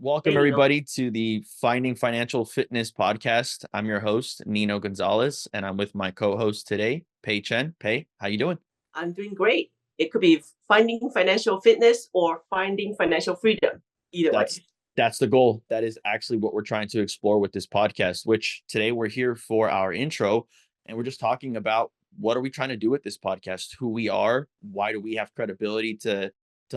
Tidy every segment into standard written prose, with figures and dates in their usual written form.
Welcome, Hey, Nino. everybody, to the Finding Financial Fitness podcast. I'm your host, Nino Gonzalez, and I'm with my co-host today, Pei Chen. Pei, how you doing? I'm doing great. It could be finding financial fitness or finding financial freedom. Either That's way. that's the goal. That is actually what we're trying to explore with this podcast, which today we're here for our intro, and we're just talking about what are we trying to do with this podcast, who we are, why do we have credibility to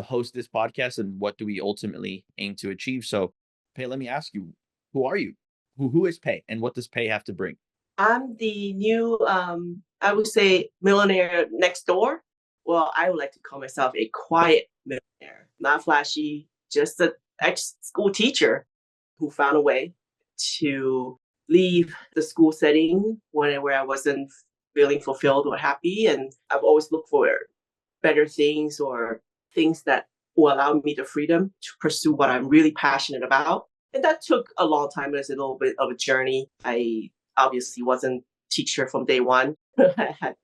host this podcast, and what do we ultimately aim to achieve. So, Pei, let me ask you, who are you? Who is Pei, and what does Pei have to bring? I'm the new, I would say, millionaire next door. Well, I would like to call myself a quiet millionaire, not flashy, just an ex school teacher who found a way to leave the school setting where I wasn't feeling fulfilled or happy. And I've always looked for better things or things that will allow me the freedom to pursue what I'm really passionate about. And that took a long time. It's a little bit of a journey. I obviously wasn't teacher from day one. I had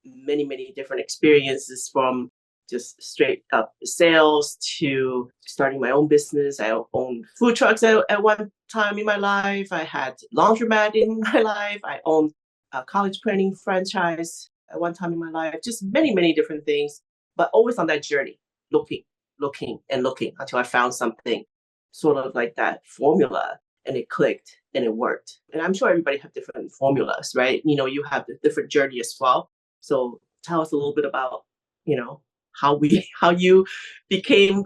many different experiences from just straight up sales to starting my own business. I owned food trucks at one time in my life. I had laundromat in my life. I owned a college planning franchise at one time in my life. Just many different things, but always on that journey, looking, looking until I found something sort of like that formula, and it clicked and it worked. And I'm sure everybody have different formulas, right? You have the different journey as well. So tell us a little bit about, you know, how you became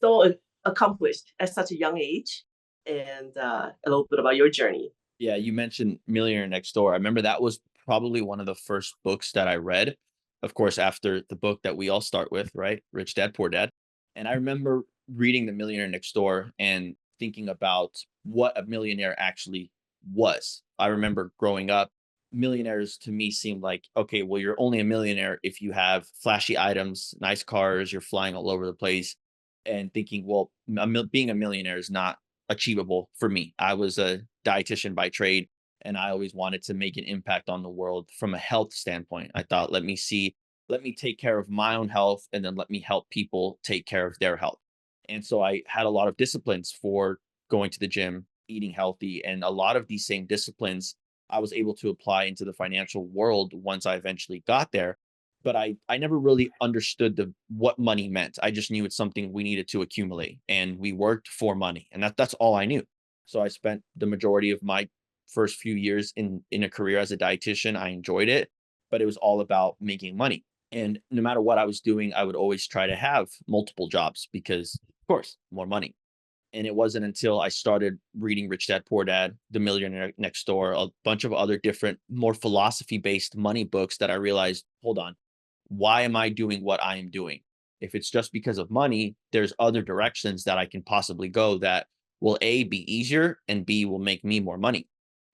so accomplished at such a young age, and a little bit about your journey. Yeah, you mentioned Millionaire Next Door. I remember that was probably one of the first books that I read. Of course, after the book that we all start with, right? Rich Dad, Poor Dad. And I remember reading The Millionaire Next Door and thinking about what a millionaire actually was. I remember growing up, millionaires to me seemed like, okay, well, you're only a millionaire if you have flashy items, nice cars, you're flying all over the place, and thinking, well, being a millionaire is not achievable for me. I was a dietitian by trade, and I always wanted to make an impact on the world from a health standpoint. I thought, let me take care of my own health, and then let me help people take care of their health. And so I had a lot of disciplines for going to the gym, eating healthy, and a lot of these same disciplines I was able to apply into the financial world once I eventually got there. But I never really understood the what money meant. I just knew it's something we needed to accumulate, and we worked for money, and that's all I knew. So I spent the majority of my first few years in a career as a dietitian. I enjoyed it, but it was all about making money. And no matter what I was doing, I would always try to have multiple jobs because, of course, more money. And it wasn't until I started reading Rich Dad Poor Dad, The Millionaire Next Door, a bunch of other different, more philosophy based money books that I realized, hold on, why am I doing what I am doing? If it's just because of money, there's other directions that I can possibly go that will A, be easier, and B, will make me more money.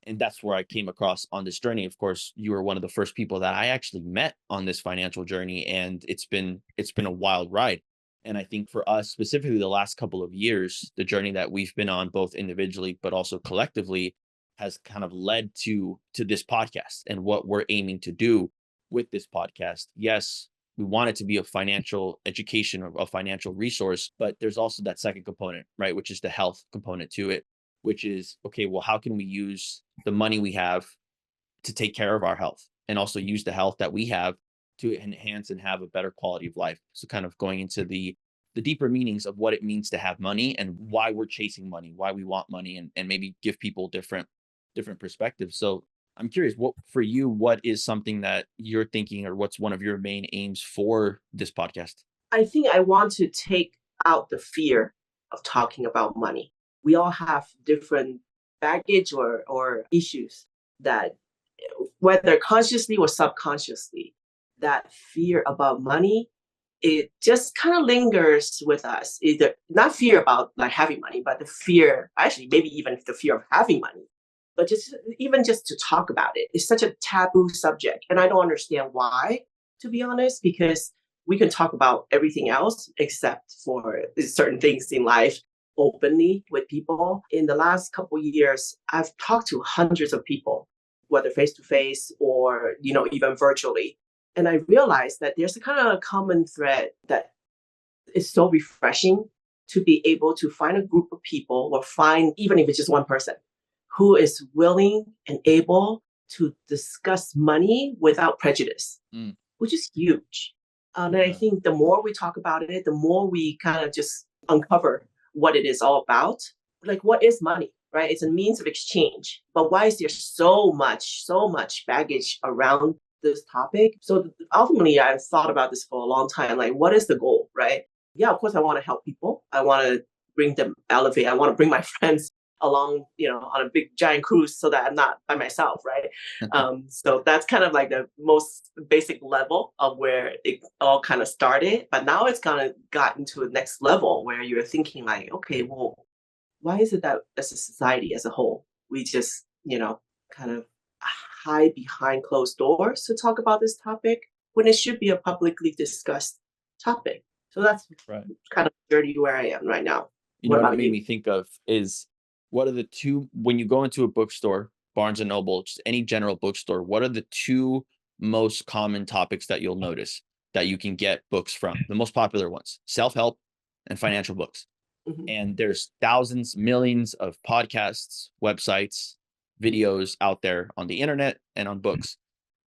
And that's where I came across on this journey. Of course, you were one of the first people that I actually met on this financial journey, and it's been a wild ride. And I think for us, specifically the last couple of years, the journey that we've been on, both individually but also collectively, has kind of led to this podcast and what we're aiming to do with this podcast. Yes, we want it to be a financial education or a financial resource, but there's also that second component, right? Which is the health component to it, which is, okay, well, how can we use the money we have to take care of our health and also use the health that we have to enhance and have a better quality of life. So kind of going into the deeper meanings of what it means to have money and why we're chasing money, why we want money, and maybe give people different perspectives. So I'm curious, what for you, what is something that you're thinking, or what's one of your main aims for this podcast? I think I want to take out the fear of talking about money. We all have different baggage or issues that, whether consciously or subconsciously, that fear about money, it just kind of lingers with us. Either not fear about like having money, but the fear, actually, maybe even the fear of having money, but just even just to talk about it. It's such a taboo subject. And I don't understand why, to be honest, because we can talk about everything else except for certain things in life openly with people. In the last couple of years, I've talked to hundreds of people, whether face to face or even virtually, and I realized that there's a kind of common thread that is so refreshing to be able to find a group of people, or find, even if it's just one person, who is willing and able to discuss money without prejudice, Mm, which is huge. And I yeah. think the more we talk about it, the more we kind of just uncover what it is all about. Like, what is money, right? It's a means of exchange. But why is there so much baggage around this topic? So ultimately, I've thought about this for a long time. Like, what is the goal, right? Yeah, of course, I want to help people. I want to bring them elevate. I want to bring my friends along, on a big giant cruise so that I'm not by myself, right? So that's kind of like the most basic level of where it all kind of started. But now it's kind of gotten to a next level where you're thinking like, okay, well, why is it that as a society as a whole, we just, kind of hide behind closed doors to talk about this topic when it should be a publicly discussed topic? So that's Right. kind of the journey where I am right now. You know What what it about made you? me think of is, what are the two, when you go into a bookstore, Barnes and Noble, just any general bookstore, what are the two most common topics that you'll notice that you can get books from? The most popular ones: self-help and financial books. Mhm. And there's thousands, millions of podcasts, websites, videos out there on the internet and on books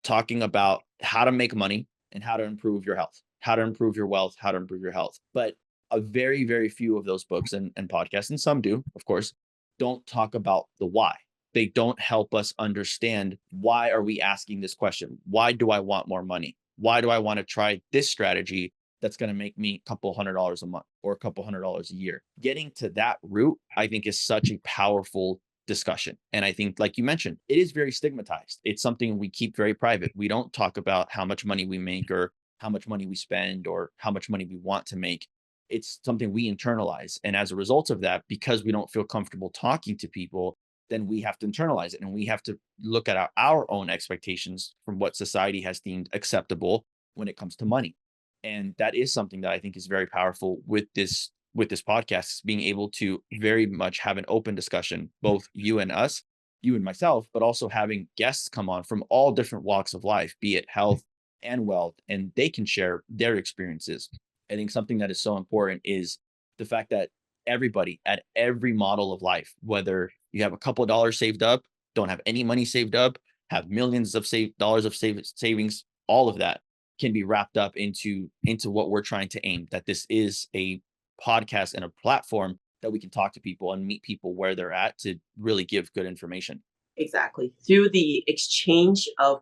talking about how to make money and how to improve your health, how to improve your wealth, how to improve your health. But a very, very few of those books and podcasts, and some do, of course, don't talk about the why. They don't help us understand, why are we asking this question? Why do I want more money? Why do I want to try this strategy that's going to make me a couple $100 a month or a couple $100 a year? Getting to that root, I think, is such a powerful discussion. And I think, like you mentioned, it is very stigmatized. It's something we keep very private. We don't talk about how much money we make, or how much money we spend, or how much money we want to make. It's something we internalize. And as a result of that, because we don't feel comfortable talking to people, then we have to internalize it, and we have to look at our own expectations from what society has deemed acceptable when it comes to money. And that is something that I think is very powerful with this podcast, being able to very much have an open discussion, both you and us, you and myself, but also having guests come on from all different walks of life, be it health and wealth, and they can share their experiences. I think something that is so important is the fact that everybody at every model of life, whether you have a couple of dollars saved up, don't have any money saved up, have millions of dollars of savings, all of that can be wrapped up into what we're trying to aim. That this is a podcast and a platform that we can talk to people and meet people where they're at to really give good information. Exactly. Through the exchange of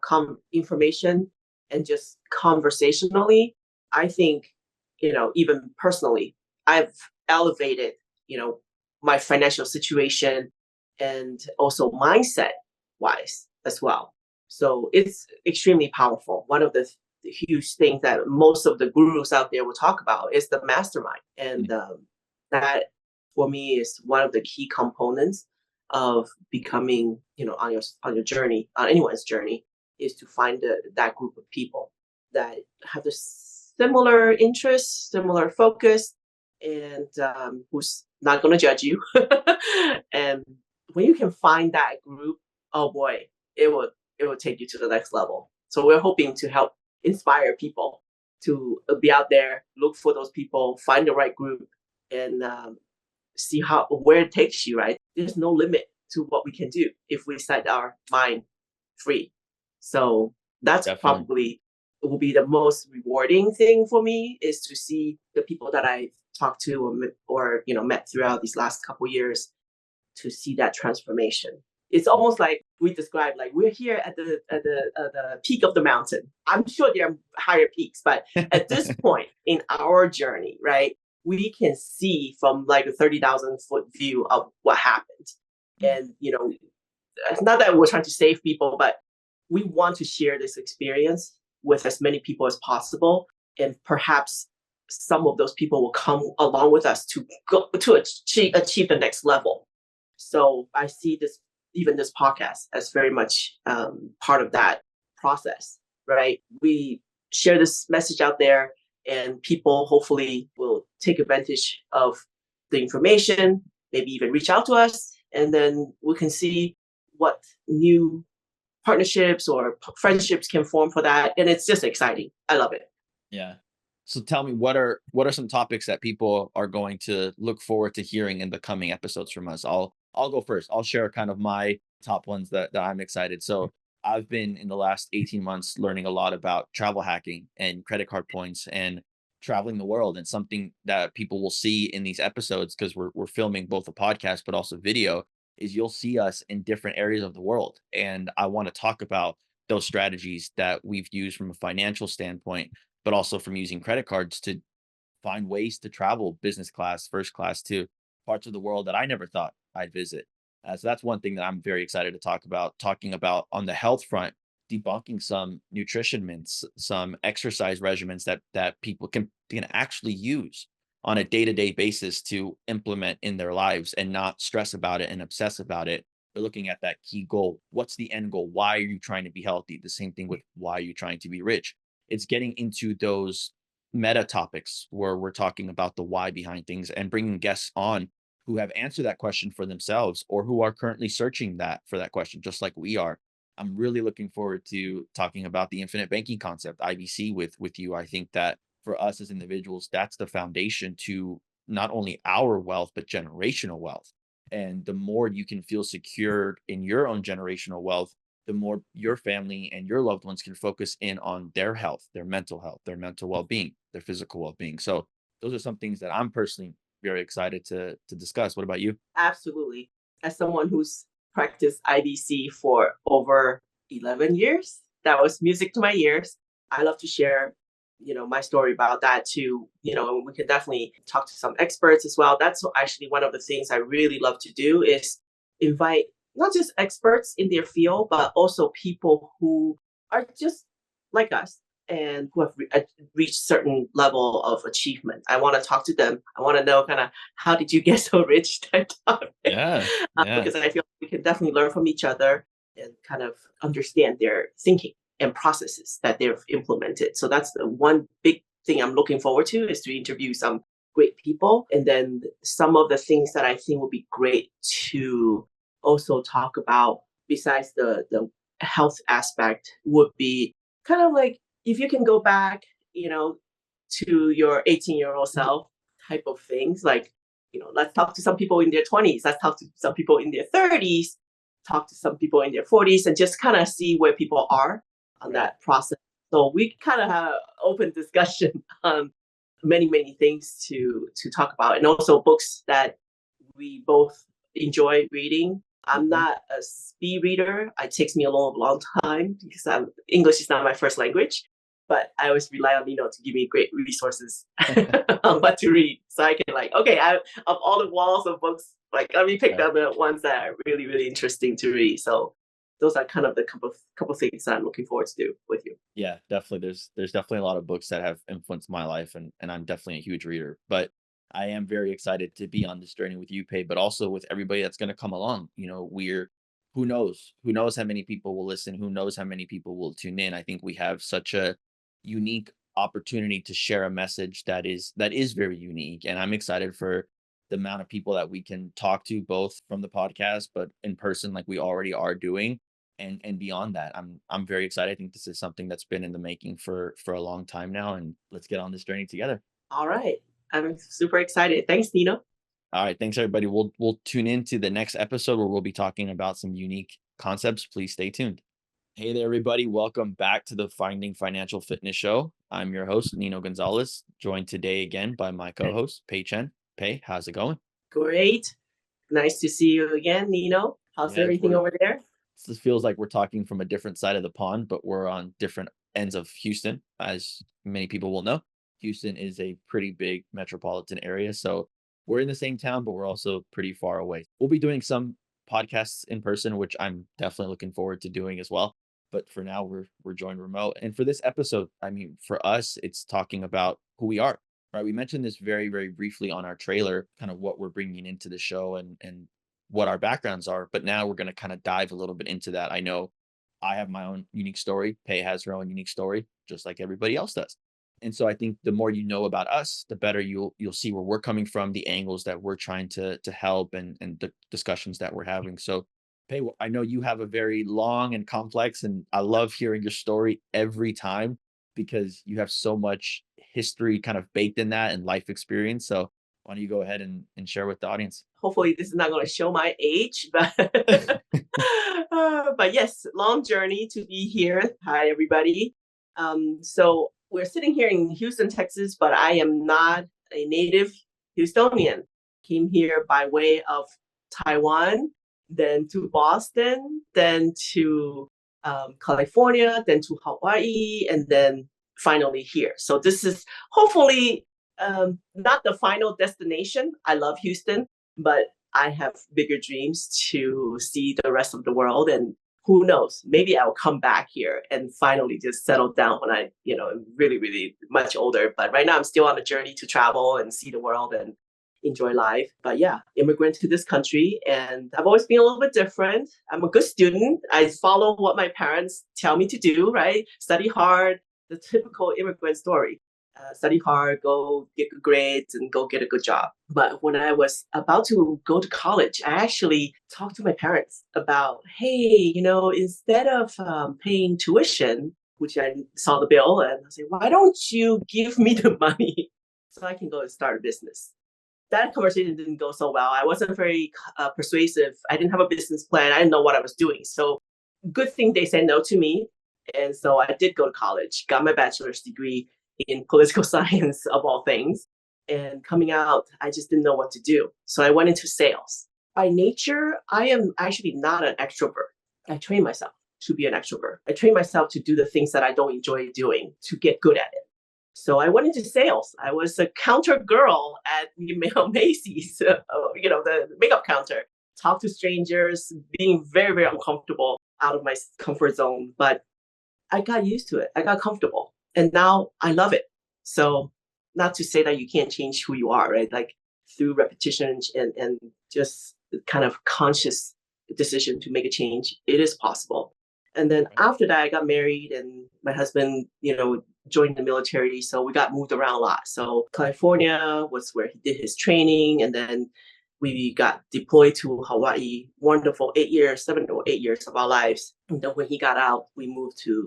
information and just conversationally, I think, even personally, I've elevated, you know, my financial situation and also mindset wise as well. So it's extremely powerful. One of the huge things that most of the gurus out there will talk about is the mastermind. And that for me is one of the key components of becoming, on your journey, on anyone's journey, is to find that group of people that have the similar interests, similar focus, and who's not going to judge you. And when you can find that group, oh boy, it will take you to the next level. So we're hoping to help inspire people to be out there, look for those people, find the right group, and see where it takes you. Right, there's no limit to what we can do if we set our mind free. So that's Definitely. probably will be the most rewarding thing for me, is to see the people that I talked to, or met throughout these last couple years, to see that transformation. It's almost like we describe, like we're here at the peak of the mountain. I'm sure there are higher peaks, but at this point in our journey, right, we can see from like a 30,000-foot view of what happened. Mm. And it's not that we're trying to save people, but we want to share this experience with as many people as possible, and perhaps some of those people will come along with us to go to achieve the next level. So I see this podcast as very much part of that process, right? We share this message out there, and people hopefully will take advantage of the information, maybe even reach out to us, and then we can see what new partnerships or friendships can form for that. And it's just exciting. I love it. Yeah. So tell me, what are some topics that people are going to look forward to hearing in the coming episodes from us? I'll go first. I'll share kind of my top ones that I'm excited. So I've been in the last 18 months learning a lot about travel hacking and credit card points and traveling the world, and something that people will see in these episodes, because we're filming both a podcast but also video, is you'll see us in different areas of the world. And I want to talk about those strategies that we've used from a financial standpoint, but also from using credit cards to find ways to travel business class, first class, to parts of the world that I never thought I'd visit. So that's one thing that I'm very excited to talk about. Talking about on the health front, debunking some nutrition myths, some exercise regimens that people can actually use on a day-to-day basis to implement in their lives and not stress about it and obsess about it. They're looking at that key goal. What's the end goal? Why are you trying to be healthy? The same thing with why are you trying to be rich? It's getting into those meta topics where we're talking about the why behind things and bringing guests on who have answered that question for themselves or who are currently searching that for that question, just like we are. I'm really looking forward to talking about the infinite banking concept, IBC, with you. I think that for us as individuals, that's the foundation to not only our wealth, but generational wealth. And the more you can feel secure in your own generational wealth, the more your family and your loved ones can focus in on their health, their mental well-being, their physical well-being. So those are some things that I'm personally very excited to discuss. What about you? Absolutely. As someone who's practiced IBC for over 11 years, that was music to my ears. I love to share, my story about that too. And we could definitely talk to some experts as well. That's actually one of the things I really love to do is invite not just experts in their field, but also people who are just like us and who have reached certain level of achievement. I want to talk to them. I want to know kind of how did you get so rich type topic, Yeah, yeah. because I feel we can definitely learn from each other and kind of understand their thinking and processes that they've implemented. So that's the one big thing I'm looking forward to is to interview some great people. And then some of the things that I think would be great to also talk about besides the health aspect would be kind of like if you can go back, to your 18-year-old self type of things, like, let's talk to some people in their 20s, let's talk to some people in their 30s, talk to some people in their 40s, and just kind of see where people are on Right. that process. So we kind of have open discussion on many, many things to talk about, and also books that we both enjoy reading. I'm Mhm. not a speed reader. It takes me a long time because English is not my first language. But I always rely on Nino to give me great resources on what to read, so I can like, okay, of all the walls of books, like let me pick Right. out the ones that are really really interesting to read. So those are kind of the couple things that I'm looking forward to do with you. Yeah, definitely. There's definitely a lot of books that have influenced my life, and I'm definitely a huge reader. But I am very excited to be on this journey with you, Pay, but also with everybody that's going to come along. We're who knows how many people will listen, who knows how many people will tune in. I think we have such a unique opportunity to share a message that is very unique, and I'm excited for the amount of people that we can talk to, both from the podcast but in person, like we already are doing, and beyond that. I'm very excited. I think this is something that's been in the making for a long time now, and let's get on this journey together. All right, I'm super excited. Thanks, Nino. All right, thanks everybody. We'll tune into the next episode where we'll be talking about some unique concepts. Please stay tuned. Hey there, everybody. Welcome back to the Finding Financial Fitness Show. I'm your host, Nino Gonzalez, joined today again by my co-host, Pei Chen. Pei, how's it going? Great, nice to see you again, Nino. How's Yes, everything over there? this feels like we're talking from a different side of the pond, but we're on different ends of Houston. As many people will know, Houston is a pretty big metropolitan area. So we're in the same town, but we're also pretty far away. We'll be doing some podcasts in person, which I'm definitely looking forward to doing as well. But for now, we're joined remote. And for this episode, I mean, for us, it's talking about who we are. Right. We mentioned this very, very briefly on our trailer, kind of what we're bringing into the show and what our backgrounds are. But now we're going to kind of dive a little bit into that. I know I have my own unique story. Pei has her own unique story, just like everybody else does. And so I think the more you know about us, the better you'll see where we're coming from, the angles that we're trying to help, and the discussions that we're having. So, Pei, I know you have a very long and complex, and I love hearing your story every time because you have so much history kind of baked in that and life experience. So why don't you go ahead and share with the audience? Hopefully this is not going to show my age, but but yes, long journey to be here. Hi everybody. So we're sitting here in Houston, Texas, but I am not a native Houstonian. Came here by way of Taiwan, then to Boston, then to California, then to Hawaii, and then finally here. So this is hopefully not the final destination. I love Houston, but I have bigger dreams to see the rest of the world. And who knows, maybe I'll come back here and finally just settle down when I, am really, really much older. But right now I'm still on a journey to travel and see the world and enjoy life. But yeah, immigrant to this country. And I've always been a little bit different. I'm a good student. I follow what my parents tell me to do, right? Study hard, the typical immigrant story. Study hard, go get good grades, and go get a good job. But when I was about to go to college, I actually talked to my parents about, hey, instead of paying tuition, which I saw the bill, and I said, why don't you give me the money so I can go and start a business? That conversation didn't go so well. I wasn't very persuasive. I didn't have a business plan. I didn't know what I was doing. So good thing they said no to me. And so I did go to college, got my bachelor's degree in political science of all things. And coming out, I just didn't know what to do. So I went into sales. By nature, I am actually not an extrovert. I train myself to be an extrovert. I train myself to do the things that I don't enjoy doing to get good at it. So I went into sales. I was a counter girl at Macy's, the makeup counter. Talk to strangers, being very, very uncomfortable, out of my comfort zone. But I got used to it. I got comfortable. And now I love it. So not to say that you can't change who you are, right? Like through repetition and just kind of conscious decision to make a change, it is possible. And then after that, I got married and my husband, joined the military. So we got moved around a lot. So California was where he did his training. And then we got deployed to Hawaii, wonderful 7 or 8 years of our lives. And then when he got out, we moved to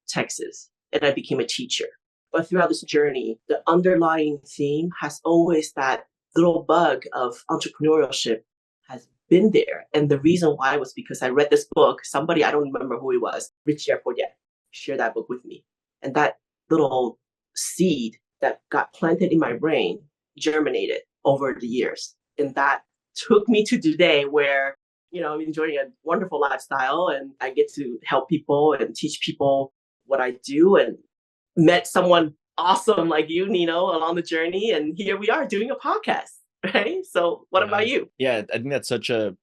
Texas and I became a teacher. But throughout this journey, the underlying theme has always that little bug of entrepreneurship has been there. And the reason why was because I read this book, somebody, I don't remember who it was, Rich Dad Poor Dad, shared that book with me. And that little seed that got planted in my brain germinated over the years. And that took me to today where, I'm enjoying a wonderful lifestyle and I get to help people and teach people what I do, and met someone awesome like you, Nino, along the journey. And here we are doing a podcast, right? So what about you? Yeah, I think that's such a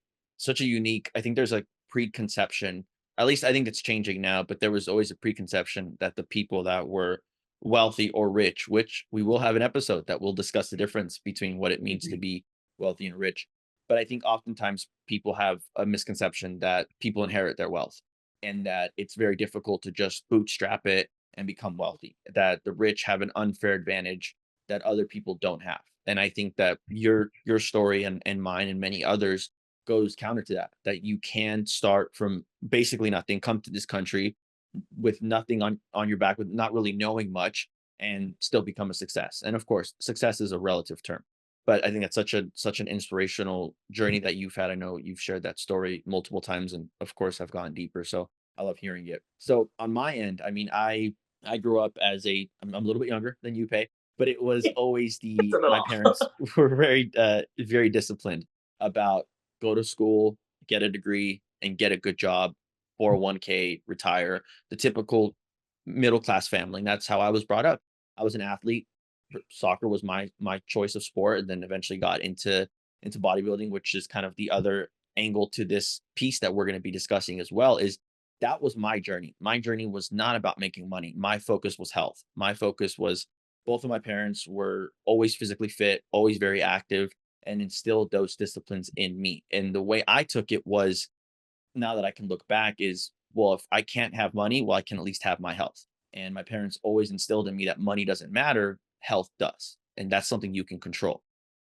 unique, I think there's a preconception, at least I think it's changing now, but there was always a preconception that the people that were wealthy or rich, which we will have an episode that will discuss the difference between what it means to be wealthy and rich. But I think oftentimes people have a misconception that people inherit their wealth and that it's very difficult to just bootstrap it and become wealthy, that the rich have an unfair advantage that other people don't have. And I think that your story and mine and many others goes counter to that, that you can start from basically nothing, come to this country with nothing on your back, with not really knowing much, and still become a success. And of course, success is a relative term. But I think that's such an inspirational journey that you've had. I know you've shared that story multiple times, and of course, I've gone deeper. So I love hearing it. So on my end, I mean, I grew up as I'm a little bit younger than you, Pay, but it was always It's a my little. parents were very disciplined about go to school, get a degree, and get a good job, 401k, retire, the typical middle class family. And that's how I was brought up. I was an athlete. Soccer was my choice of sport, and then eventually got into bodybuilding, which is kind of the other angle to this piece that we're going to be discussing as well. Is that was my journey. My journey was not about making money. My focus was health. My focus was both of my parents were always physically fit, always very active, and instilled those disciplines in me. And the way I took it was, now that I can look back, is, well, if I can't have money, well, I can at least have my health. And my parents always instilled in me that money doesn't matter, health does. And that's something you can control.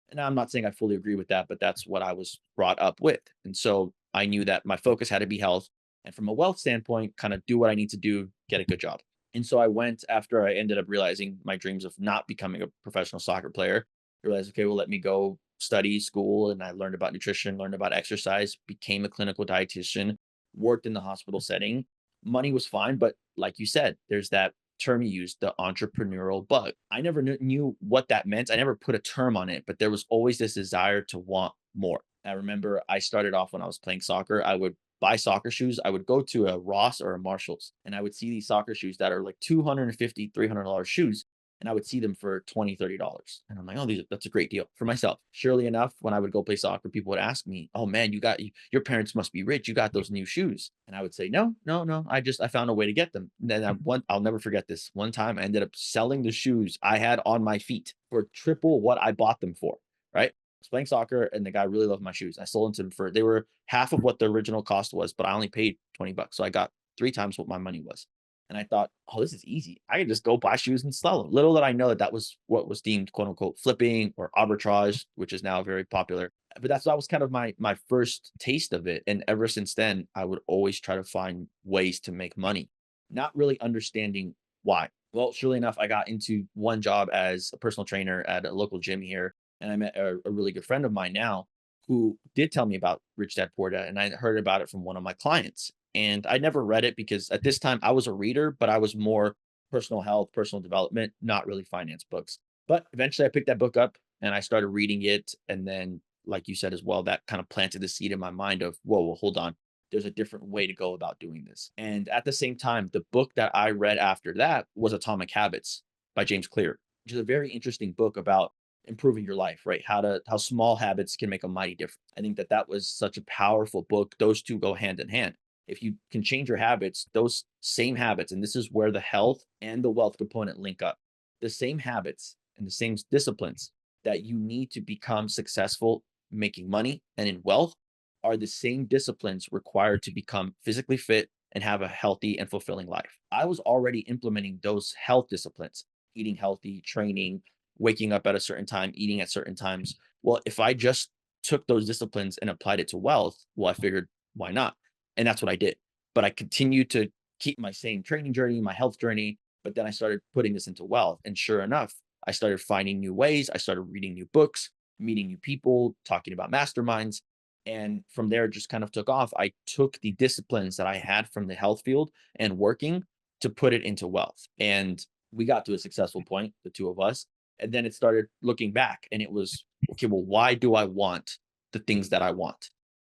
And I'm not saying I fully agree with that, but that's what I was brought up with. And so I knew that my focus had to be health. And from a wealth standpoint, kind of do what I need to do, get a good job. And so I went after I ended up realizing my dreams of not becoming a professional soccer player. I realized, okay, well, let me go study school. And I learned about nutrition, learned about exercise, became a clinical dietitian, worked in the hospital setting. Money was fine. But like you said, there's that term you used, the entrepreneurial bug. I never knew what that meant. I never put a term on it, but there was always this desire to want more. I remember I started off when I was playing soccer. I would buy soccer shoes. I would go to a Ross or a Marshalls and I would see these soccer shoes that are like $250, $300 shoes. And I would see them for $20, $30. And I'm like, oh, that's a great deal for myself. Surely enough, when I would go play soccer, people would ask me, oh man, your parents must be rich. You got those new shoes. And I would say, no, no, no. I found a way to get them. And then I'll never forget this. One time I ended up selling the shoes I had on my feet for triple what I bought them for. Right. Was playing soccer and the guy really loved my shoes. I sold them to him for they were half of what the original cost was, but I only paid 20 bucks. So I got 3 times what my money was. And I thought, oh, this is easy. I can just go buy shoes and sell them. Little did I know that that was what was deemed quote unquote flipping or arbitrage, which is now very popular. But that was kind of my first taste of it. And ever since then, I would always try to find ways to make money, not really understanding why. Well, surely enough, I got into one job as a personal trainer at a local gym here and I met a really good friend of mine now who did tell me about Rich Dad Poor Dad, and I heard about it from one of my clients. And I never read it because at this time I was a reader, but I was more personal health, personal development, not really finance books. But eventually I picked that book up and I started reading it. And then, like you said as well, that kind of planted the seed in my mind of, whoa, well, hold on. There's a different way to go about doing this. And at the same time, the book that I read after that was Atomic Habits by James Clear, which is a very interesting book about improving your life, right? How small habits can make a mighty difference. I think that was such a powerful book. Those two go hand in hand. If you can change your habits, those same habits, and this is where the health and the wealth component link up, the same habits and the same disciplines that you need to become successful making money and in wealth are the same disciplines required to become physically fit and have a healthy and fulfilling life. I was already implementing those health disciplines, eating healthy, training, waking up at a certain time, eating at certain times. Well, if I just took those disciplines and applied it to wealth, well, I figured why not? And that's what I did. But I continued to keep my same training journey, my health journey. But then I started putting this into wealth. And sure enough, I started finding new ways. I started reading new books, meeting new people, talking about masterminds. And from there, it just kind of took off. I took the disciplines that I had from the health field and working to put it into wealth. And we got to a successful point, the two of us. And then it started looking back and it was, okay, well, why do I want the things that I want?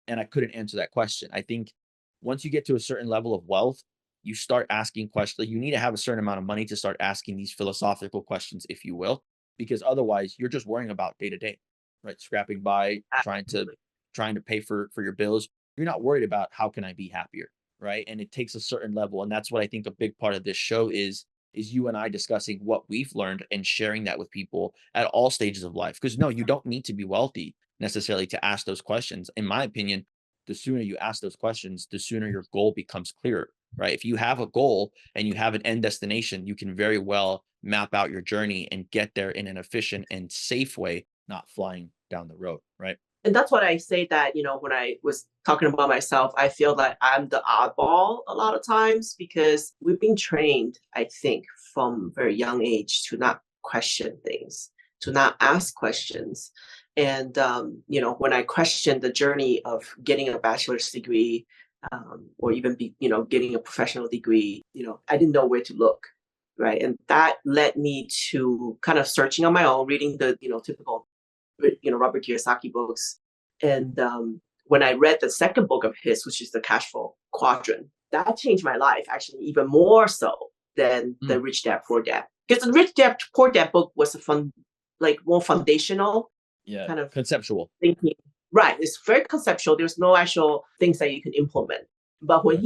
And I couldn't answer that question. I think once you get to a certain level of wealth, you start asking questions. You need to have a certain amount of money to start asking these philosophical questions, if you will, because otherwise you're just worrying about day to day, right? Scrapping by, Absolutely. trying to pay for your bills. You're not worried about how can I be happier, right? And it takes a certain level, and that's what I think a big part of this show is you and I discussing what we've learned and sharing that with people at all stages of life. Because no, you don't need to be wealthy necessarily to ask those questions. In my opinion, the sooner you ask those questions, the sooner your goal becomes clearer, right? If you have a goal and you have an end destination, you can very well map out your journey and get there in an efficient and safe way, not flying down the road, right? And that's what I say that, when I was talking about myself, I feel that I'm the oddball a lot of times because we've been trained, I think, from very young age to not question things, to not ask questions. And, when I questioned the journey of getting a bachelor's degree, or even getting a professional degree, I didn't know where to look. Right. And that led me to kind of searching on my own, reading the, typical Robert Kiyosaki books. And when I read the second book of his, which is the Cash Flow Quadrant, that changed my life actually even more so than the Mm, Rich Dad Poor Dad. Because the Rich Dad Poor Dad book was like more foundational yeah, kind of conceptual. thinking. Right, it's very conceptual. There's no actual things that you can implement. But when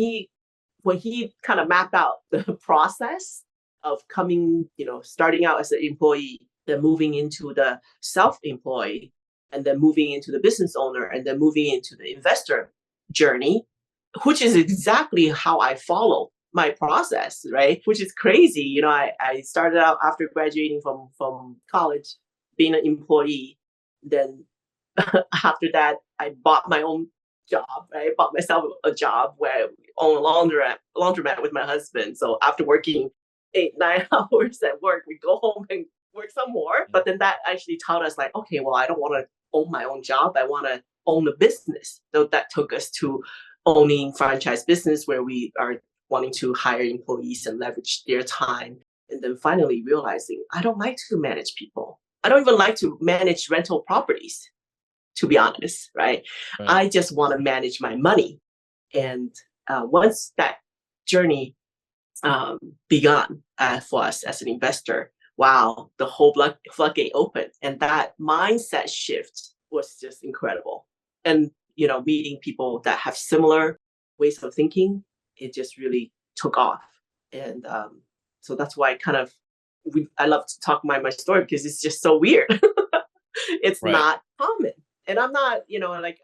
Right. he kind of mapped out the process of coming, starting out as an employee, then moving into the self-employed, and then moving into the business owner, and then moving into the investor journey, which is exactly how I follow my process, right? Which is crazy. I started out after graduating from college, being an employee. Then after that, I bought my own job. Right? I bought myself a job where I own a laundromat with my husband. So after working 8, 9 hours at work. We go home and work some more. But then that actually taught us like, okay, well, I don't want to own my own job. I want to own a business. So that took us to owning franchise business where we are wanting to hire employees and leverage their time. And then finally realizing I don't like to manage people. I don't even like to manage rental properties, to be honest, right? Right. I just want to manage my money. And once that journey begun for us as an investor, wow, the whole floodgate opened. And that mindset shift was just incredible. And, meeting people that have similar ways of thinking, it just really took off. And so that's why I love to talk my story because it's just so weird. It's Right. not common. And I'm not, like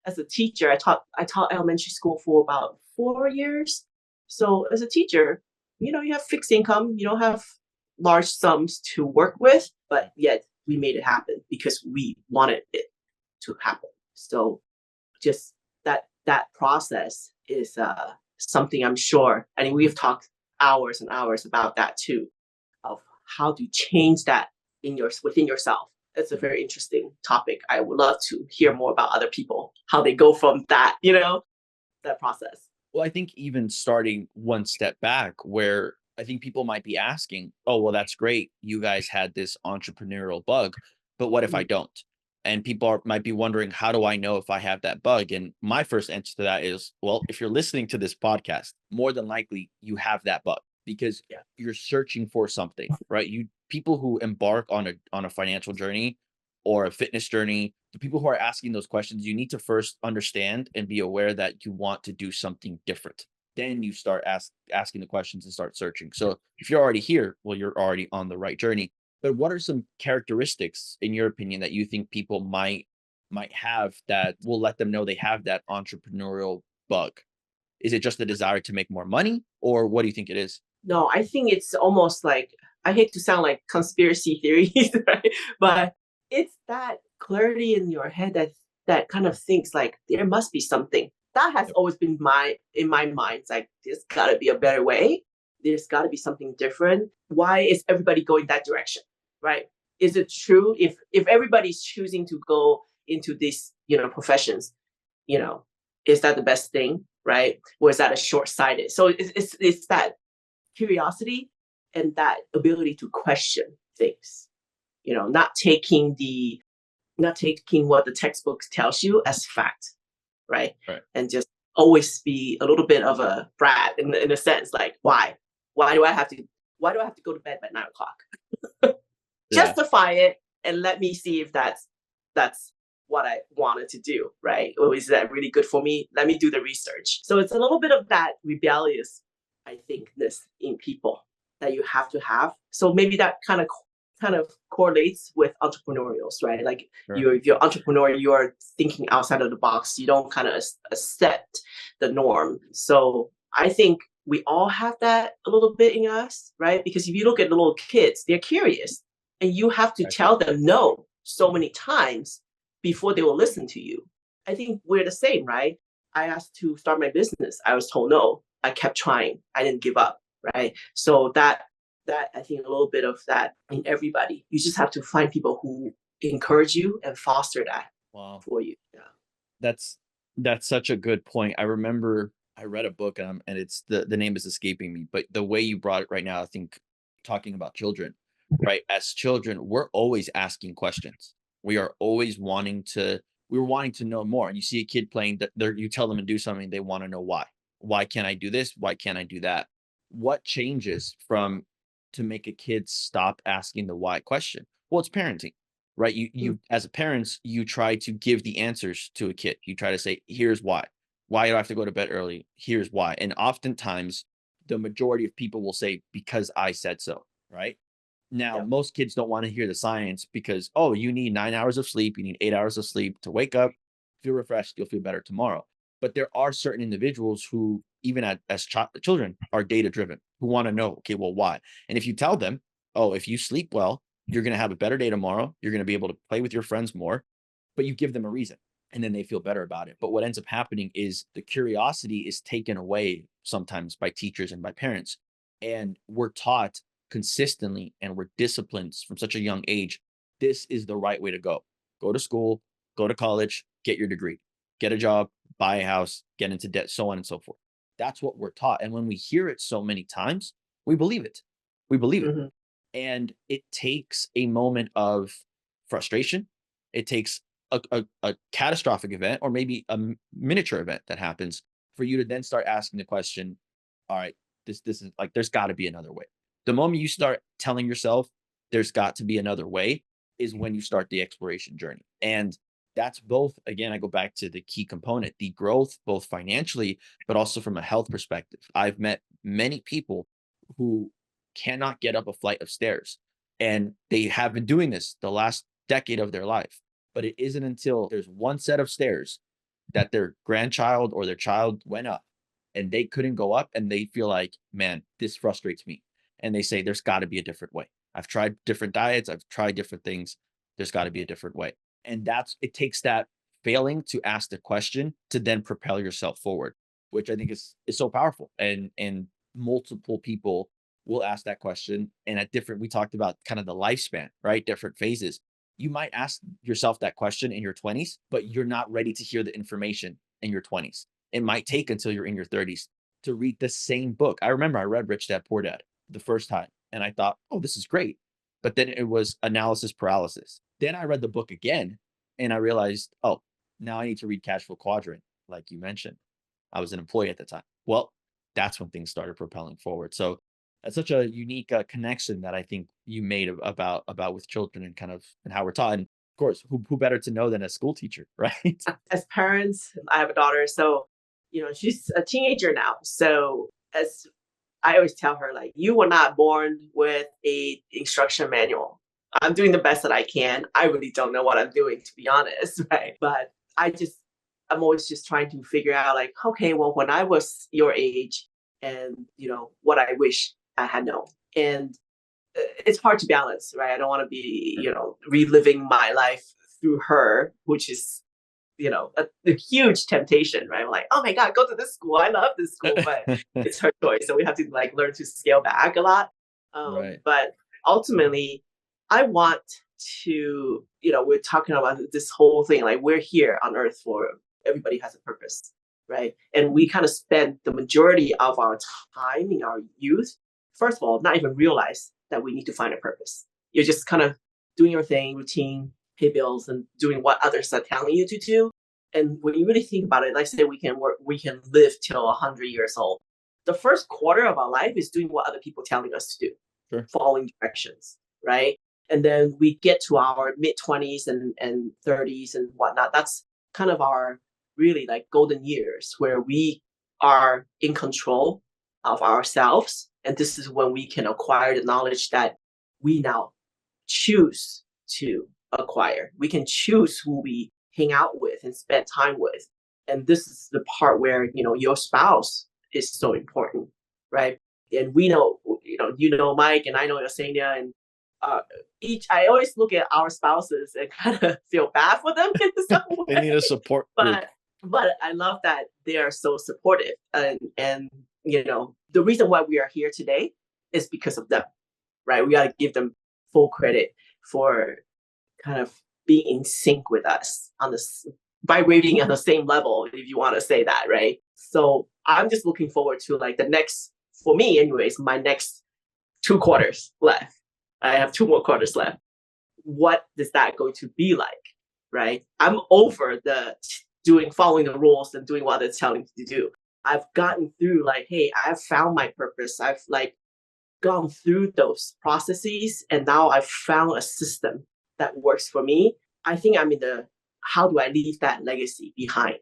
as a teacher, I taught elementary school for about 4 years. So as a teacher, you have fixed income, you don't have large sums to work with, but yet we made it happen because we wanted it to happen. So just that process is something I'm sure. I mean, we've talked hours and hours about that too, of how to change that within yourself. It's a very interesting topic. I would love to hear more about other people, how they go from that, that process. Well, I think even starting one step back, where I think people might be asking, oh, well, that's great. You guys had this entrepreneurial bug, but what if I Mm, don't? And might be wondering, how do I know if I have that bug? And my first answer to that is, well, if you're listening to this podcast, more than likely you have that bug because yeah. you're searching for something, right? People who embark on a financial journey or a fitness journey, the people who are asking those questions, you need to first understand and be aware that you want to do something different. Then you start asking the questions and start searching. So if you're already here, well, you're already on the right journey. But what are some characteristics, in your opinion, that you think people might have that will let them know they have that entrepreneurial bug? Is it just the desire to make more money, or what do you think it is? No, I think it's almost like, I hate to sound like conspiracy theories, right? But it's that clarity in your head that kind of thinks like there must be something. That has Yep. always been in my mind. It's like there's gotta be a better way. There's gotta be something different. Why is everybody going that direction? Right? Is it true if everybody's choosing to go into these, professions, you know, is that the best thing? Right? Or is that a short-sighted? So it's that curiosity and that ability to question things, not taking what the textbook tells you as fact, right? Right. And just always be a little bit of a brat in a sense, like why do I have to why do I have to go to bed at 9 o'clock? Yeah. Justify it and let me see if that's what I wanted to do, right? Or is that really good for me? Let me do the research. So it's a little bit of that rebellious, I thinkness in people that you have to have. So maybe that kind of correlates with entrepreneurials, right? Like Sure. if you're entrepreneur, you are thinking outside of the box. You don't kind of accept the norm. So I think we all have that a little bit in us, right? Because if you look at the little kids, they're curious and you have to Exactly. tell them no so many times before they will listen to you. I think we're the same, right? I asked to start my business. I was told no. I kept trying. I didn't give up, right? So that I think a little bit of that in everybody. You just have to find people who encourage you and foster that Wow. for you. Yeah. That's that's such a good point. I remember I read a book, and it's the name is escaping me, but the way you brought it right now, I think talking about children, right? As children, we're always asking questions. We are always we're wanting to know more. And you see a kid playing that you tell them to do something, they want to know why. Why can't I do this? Why can't I do that? What changes from to make a kid stop asking the why question? Well, it's parenting, right? Mm, You as a parents, you try to give the answers to a kid. You try to say, here's why. Why do I have to go to bed early? Here's why. And oftentimes the majority of people will say, because I said so, right? Now, yeah. most kids don't want to hear the science because, oh, you need 9 hours of sleep, you need 8 hours of sleep to wake up, feel refreshed, you'll feel better tomorrow. But there are certain individuals who, even as children, are data driven, who want to know, okay, well, why? And if you tell them, oh, if you sleep well, you're going to have a better day tomorrow, you're going to be able to play with your friends more, but you give them a reason and then they feel better about it. But what ends up happening is the curiosity is taken away sometimes by teachers and by parents. And we're taught consistently and we're disciplined from such a young age. This is the right way to go. Go to school, go to college, get your degree, get a job, buy a house, get into debt, so on and so forth. That's what we're taught. And when we hear it so many times, we believe it. We believe it. Mhm. And it takes a moment of frustration. It takes a catastrophic event or maybe a miniature event that happens for you to then start asking the question, all right, this is like, there's got to be another way. The moment you start telling yourself there's got to be another way is when you start the exploration journey. And that's both, again, I go back to the key component, the growth, both financially, but also from a health perspective. I've met many people who cannot get up a flight of stairs, and they have been doing this the last decade of their life. But it isn't until there's one set of stairs that their grandchild or their child went up and they couldn't go up and they feel like, man, this frustrates me. And they say, there's got to be a different way. I've tried different diets, I've tried different things. There's got to be a different way. And it takes that failing to ask the question to then propel yourself forward, which I think is so powerful. And multiple people will ask that question. And at different, we talked about kind of the lifespan, right? Different phases. You might ask yourself that question in your 20s, but you're not ready to hear the information in your 20s. It might take until you're in your 30s to read the same book. I remember I read Rich Dad Poor Dad the first time and I thought, oh, this is great. But then it was analysis paralysis. Then I read the book again and I realized, oh, now I need to read Cash Flow Quadrant, like you mentioned. I was an employee at the time. Well, that's when things started propelling forward. So that's such a unique connection that I think you made about with children and kind of and how we're taught. And of course, who better to know than a school teacher, right? As parents, I have a daughter, so she's a teenager now. So as I always tell her, like, you were not born with a instruction manual. I'm doing the best that I can. I really don't know what I'm doing, to be honest, right? But I'm always just trying to figure out, like, okay, well, when I was your age, and what I wish I had known, and it's hard to balance, right? I don't want to be, reliving my life through her, which is a huge temptation, right? I'm like, oh my God, go to this school. I love this school, but it's her choice. So we have to like learn to scale back a lot. Right. But ultimately, I want to, we're talking about this whole thing. Like, we're here on earth for everybody has a purpose, right? And we kind of spend the majority of our time in our youth, first of all, not even realize that we need to find a purpose. You're just kind of doing your thing, routine, pay bills, and doing what others are telling you to do. And when you really think about it, like say we can live till 100 years old. The first quarter of our life is doing what other people telling us to do, Sure. following directions, right? And then we get to our mid 20s and 30s and whatnot. That's kind of our really like golden years where we are in control of ourselves. And this is when we can acquire the knowledge that we now choose to acquire. We can choose who we hang out with and spend time with. And this is the part where, your spouse is so important, right? And we know, Mike, and I know Yesenia, and uh, I always look at our spouses and kind of feel bad for them in some They need a way. support group. But I love that they are so supportive, and the reason why we are here today is because of them, right? We got to give them full credit for kind of being in sync with us on this, vibrating on the same level, if you want to say that, right? So I'm just looking forward to like the next, for me anyways, my next 2 quarters left. I have 2 more quarters left. What is that going to be like, right? I'm over the following the rules and doing what they're telling me to do. I've gotten through like, hey, I've found my purpose. I've like gone through those processes and now I've found a system that works for me. I think I'm in the how do I leave that legacy behind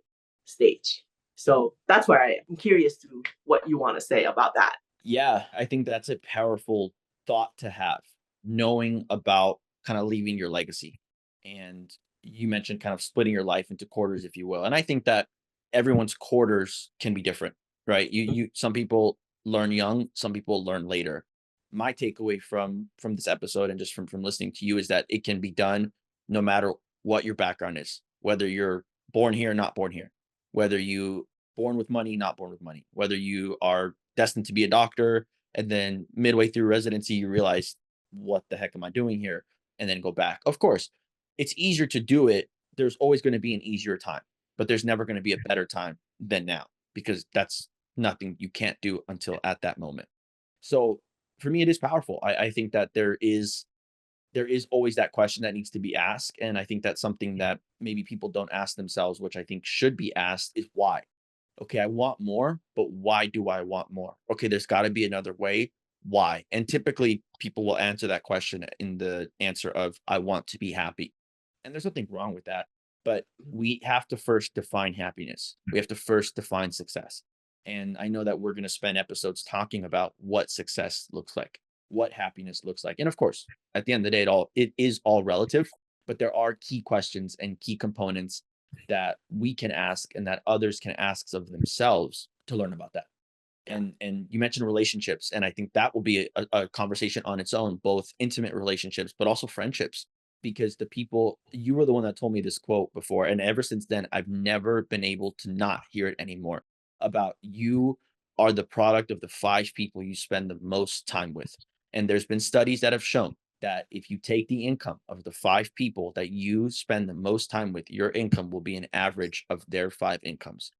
stage. So that's where I'm curious to what you want to say about that. Yeah, I think that's a powerful thought to have, knowing about kind of leaving your legacy. And you mentioned kind of splitting your life into quarters, if you will. And I think that everyone's quarters can be different, right? Some people learn young, some people learn later. My takeaway from this episode and just from listening to you is that it can be done no matter what your background is, whether you're born here, not born here, whether you born with money, not born with money, whether you are destined to be a doctor, And then midway through residency, you realize, what the heck am I doing here? And then go back. Of course, it's easier to do it. There's always going to be an easier time, but there's never going to be a better time than now, because that's nothing you can't do until at that moment. So for me, it is powerful. I think that there is always that question that needs to be asked. And I think that's something that maybe people don't ask themselves, which I think should be asked, is why? Okay, I want more, but why do I want more? Okay, there's got to be another way. Why? And typically people will answer that question in the answer of, I want to be happy. And there's nothing wrong with that. But we have to first define happiness. We have to first define success. And I know that we're going to spend episodes talking about what success looks like, what happiness looks like. And of course, at the end of the day, it is all relative, but there are key questions and key components that we can ask and that others can ask of themselves to learn about that. Yeah. And you mentioned relationships, and I think that will be a conversation on its own, both intimate relationships but also friendships, because the people, you were the one that told me this quote before, and ever since then I've never been able to not hear it anymore, about you are the product of the 5 people you spend the most time with. And there's been studies that have shown that if you take the income of the 5 people that you spend the most time with, your income will be an average of their 5 incomes.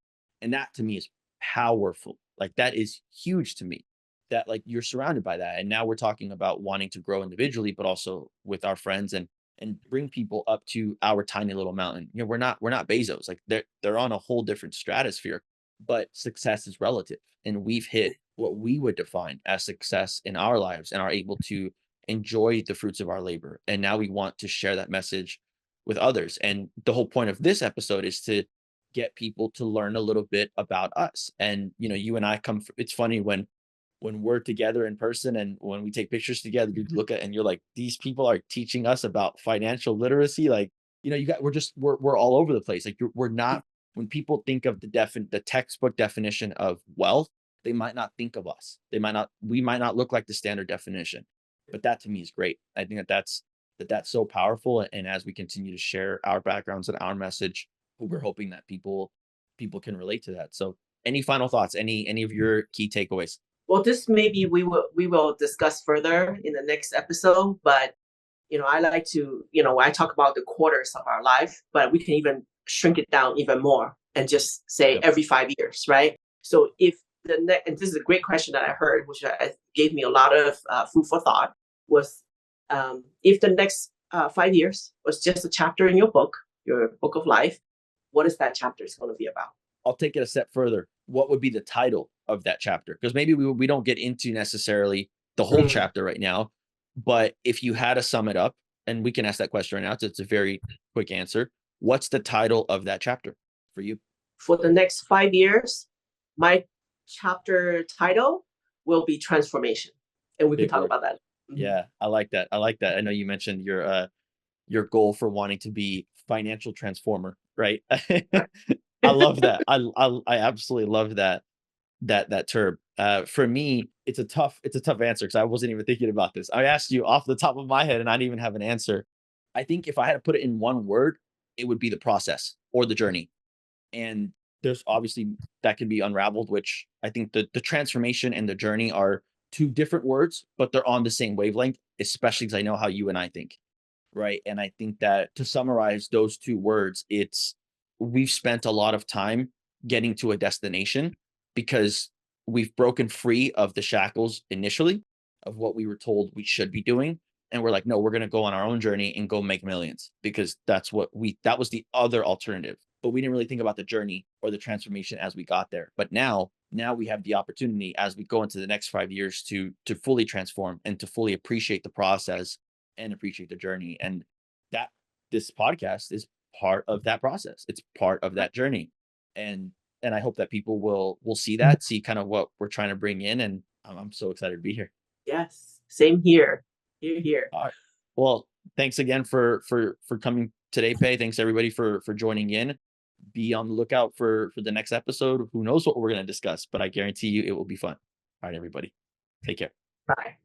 And that to me is powerful. Like, that is huge to me, that like you're surrounded by that. And now we're talking about wanting to grow individually, but also with our friends, and bring people up to our tiny little mountain. You know, we're not Bezos. Like, they're on a whole different stratosphere, but success is relative. And we've hit what we would define as success in our lives and are able to enjoy the fruits of our labor. And now we want to share that message with others. And the whole point of this episode is to get people to learn a little bit about us. And you and I it's funny when we're together in person and when we take pictures together, you look at and you're like, these people are teaching us about financial literacy. Like, we're all over the place. Like, we're not, when people think of the textbook definition of wealth, they might not think of us. We might not look like the standard definition, but that to me is great. I think that's so powerful. And as we continue to share our backgrounds and our message, we're hoping that people can relate to that. So any final thoughts, any of your key takeaways? Well, this maybe we will discuss further in the next episode. But I like to, I talk about the quarters of our life, but we can even shrink it down even more and just say Yep. every 5 years, right? So if the next, and this is a great question that I heard, which gave me a lot of food for thought, was if the next 5 years was just a chapter in your book of life, what is that chapter is going to be about? I'll take it a step further. What would be the title of that chapter? Because maybe we don't get into necessarily the whole Mm. chapter right now, but if you had to sum it up, and we can ask that question right now, it's a very quick answer. What's the title of that chapter for you? For the next 5 years, my chapter title will be transformation, and we can Big talk word. about that. Mhm. Yeah, I like that. I like that. I know you mentioned your goal for wanting to be financial transformer, right? Right. I love that. I absolutely love that term. For me, it's a tough answer because I wasn't even thinking about this. I asked you off the top of my head, and I didn't even have an answer. I think if I had to put it in one word, it would be the process or the journey. And there's obviously that can be unraveled, which I think the transformation and the journey are 2 different words, but they're on the same wavelength, especially because I know how you and I think, right? And I think that to summarize those 2 words, it's we've spent a lot of time getting to a destination because we've broken free of the shackles initially of what we were told we should be doing. And we're like, no, we're going to go on our own journey and go make millions, because that was the other alternative. But we didn't really think about the journey or the transformation as we got there. But now we have the opportunity as we go into the next 5 years to fully transform and to fully appreciate the process and appreciate the journey. And that this podcast is part of that process. It's part of that journey. And I hope that people will see kind of what we're trying to bring in. And I'm so excited to be here. Yes, same here. Here. All right. Well, thanks again for coming today, Pay. Thanks everybody for joining in. Be on the lookout for the next episode. Who knows what we're going to discuss, but I guarantee you it will be fun. All right, everybody. Take care. Bye.